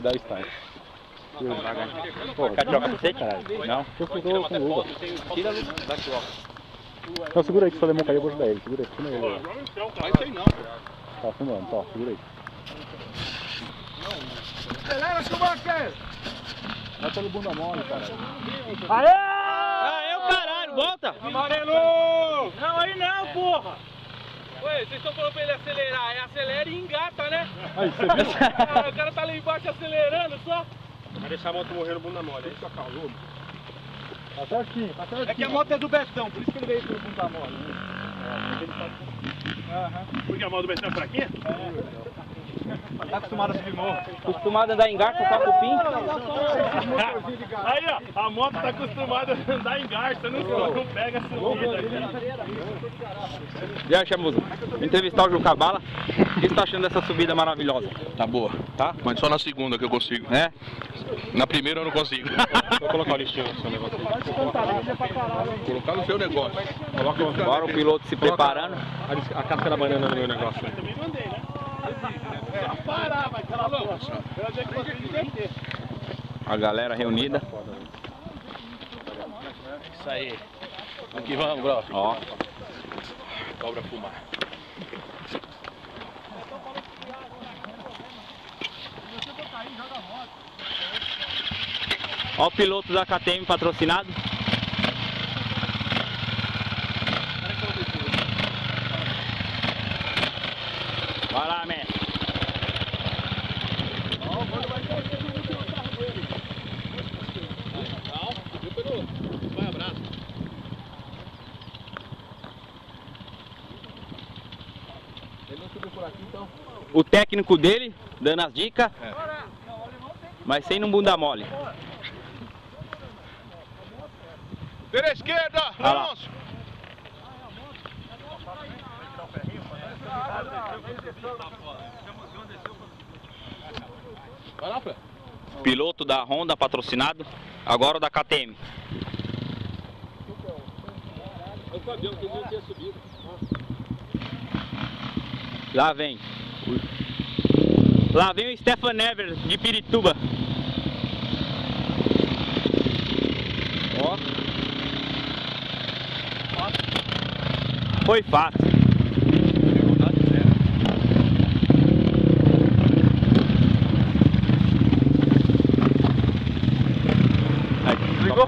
Dá o start. Pô, quer tirar o capacete? Não, eu fui com luva. Tira a luva, dá aqui, ó. Não, segura aí que se o alemão cair eu vou ajudar ele. Segura aí, segura aí. Vai sem não. Tá filmando, tá, segura aí. Acelera, Schumacher! Vai pelo bunda mole, cara. Aê! Aê, o caralho, volta! Amarelo! Não, aí não, porra! Ué, vocês estão falando pra ele acelerar, acelera e engata, né? Aí, você viu? O cara tá lá embaixo acelerando só. Vai deixar a moto morrer no bunda mole, aí só calou. Tá certinho, tá certinho. É que a moto é do Betão, por isso que ele veio pelo bunda mole. Porque a moto do Betão é fraquinha? Tá acostumado a subir morro. Acostumado a andar em garça, com a cupim. Aí, ó, a moto tá acostumada a andar em garça, não pega a subida. Já chamamos entrevistar o Juca Bala. O que você tá achando dessa subida maravilhosa? Tá boa, Tá? mas só na segunda que eu consigo. É? Na primeira eu não consigo. Vou colocar o listinho no seu negócio aí. Colocar no seu negócio. Agora o piloto se preparando. A casca da banana no meu negócio. Também mandei, né? Parar, vai aquela porra. Eu já que você inverter. A galera reunida. Isso aí. Aqui vamos, bro. Ó. Cobra fumar. Ó o piloto da KTM patrocinado. Vai lá, mestre. Vai, abraço. Ele não subiu por aqui, então? O técnico dele, dando as dicas. Mas sem no bunda mole. Pela esquerda, Vai lá. Alonso. Vai lá, Fran. Piloto da Honda patrocinado. Agora o da KTM. O Fabião, que não tinha subido. Lá vem. Lá vem o Stefan Never de Pirituba. Ó. Foi fácil. Aí, ligou?